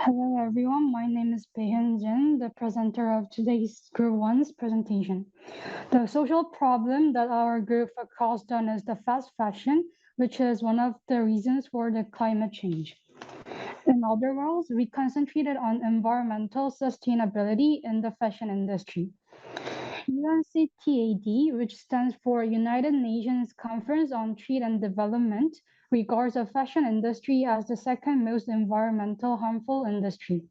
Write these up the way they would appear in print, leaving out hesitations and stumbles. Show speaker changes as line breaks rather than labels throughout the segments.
Hello everyone, my name is Peihan Jin, the presenter of today's Group 1's presentation. The social problem that our group focused on is the fast fashion, which is one of the reasons for the climate change. In other words, we concentrated on environmental sustainability in the fashion industry. UNCTAD, which stands for United Nations Conference on Trade and Development, regards the fashion industry as the second most environmental harmful industry.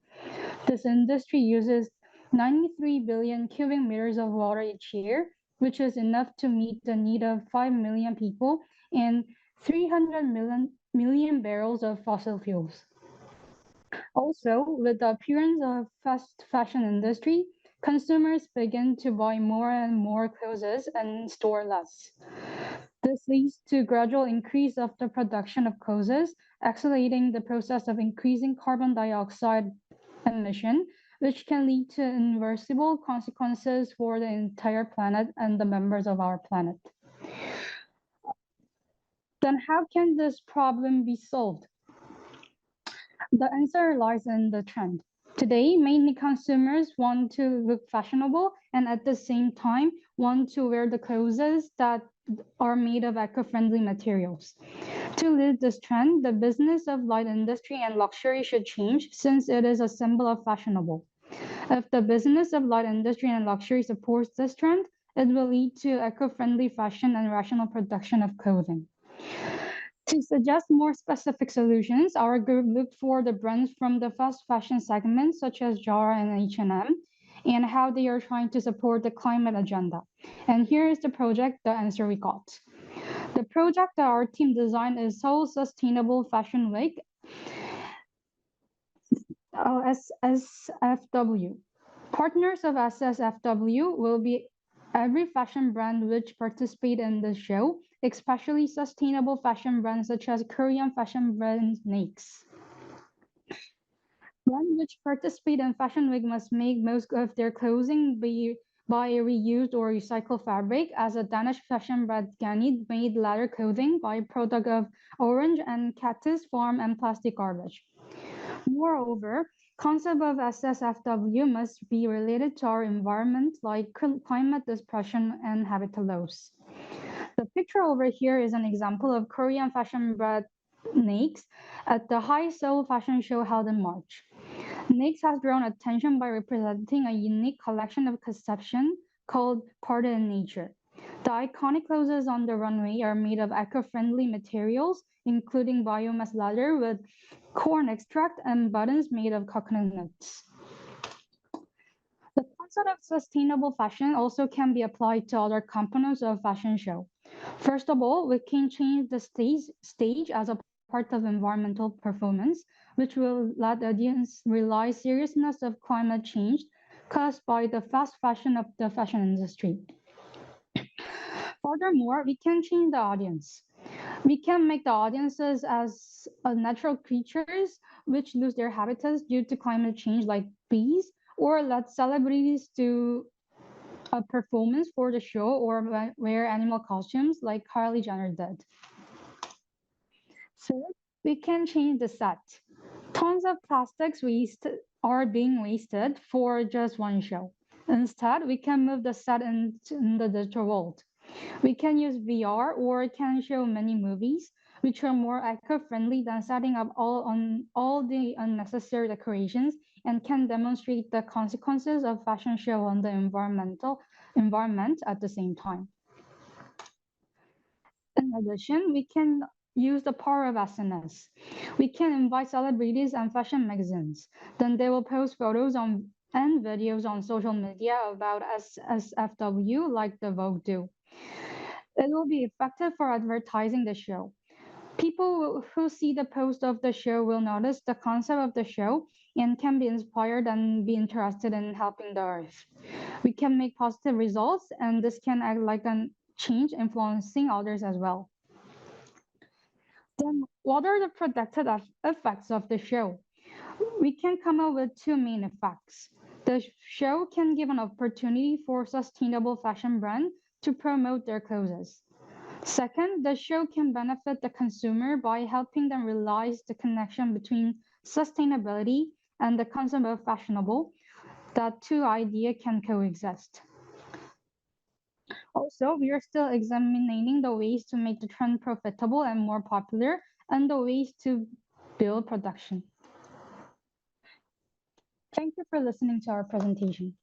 This industry uses 93 billion cubic meters of water each year, which is enough to meet the need of 5 million people and 300 million barrels of fossil fuels. Also, with the appearance of fast fashion industry, consumers begin to buy more and more clothes and store less. This leads to gradual increase of the production of clothes, accelerating the process of increasing carbon dioxide emission, which can lead to irreversible consequences for the entire planet and the members of our planet. Then how can this problem be solved? The answer lies in the trend. Today, mainly consumers want to look fashionable and at the same time want to wear the clothes that are made of eco-friendly materials. To lead this trend, the business of light industry and luxury should change since it is a symbol of fashionable. If the business of light industry and luxury supports this trend, it will lead to eco-friendly fashion and rational production of clothing. To suggest more specific solutions, our group looked for the brands from the fast fashion segment, such as Zara and H&M, and how they are trying to support the climate agenda. And here is the project, the answer we got. The project that our team designed is Seoul Sustainable Fashion Week, SSFW. Partners of SSFW will be every fashion brand which participate in the show, especially sustainable fashion brands such as Korean fashion brand NYX. Brands which participate in Fashion Week must make most of their clothing by reused or recycled fabric, as a Danish fashion brand Ganit made leather clothing by a product of orange and cactus farm and plastic garbage. Moreover, concept of SSFW must be related to our environment, like climate disruption and habitat loss. The picture over here is an example of Korean fashion brand NYX at the High Seoul Fashion Show held in March. NYX has drawn attention by representing a unique collection of conception called Parted in Nature. The iconic clothes on the runway are made of eco-friendly materials, including biomass leather with corn extract and buttons made of coconut nuts. The concept of sustainable fashion also can be applied to other components of fashion show. First of all, we can change the stage as a part of environmental performance, which will let the audience realize seriousness of climate change caused by the fast fashion of the fashion industry. Furthermore, we can change the audience. We can make the audiences as natural creatures which lose their habitats due to climate change, like bees, or let celebrities do a performance for the show or wear animal costumes like Kylie Jenner did. So we can change the set. Tons of plastics waste are being wasted for just one show. Instead, we can move the set in the digital world. We can use VR or can show many movies, which are more eco-friendly than setting up all the unnecessary decorations and can demonstrate the consequences of fashion show on the environment at the same time. In addition, we can use the power of SNS. We can invite celebrities and fashion magazines. Then they will post photos and videos on social media about SSFW like the Vogue do. It will be effective for advertising the show. People who see the post of the show will notice the concept of the show and can be inspired and be interested in helping the earth. We can make positive results, and this can act like a change influencing others as well. Then, what are the predicted effects of the show? We can come up with two main effects. The show can give an opportunity for sustainable fashion brand to promote their clothes. Second, the show can benefit the consumer by helping them realize the connection between sustainability and the concept of fashionable, that two ideas can coexist. Also, we are still examining the ways to make the trend profitable and more popular, and the ways to build production. Thank you for listening to our presentation.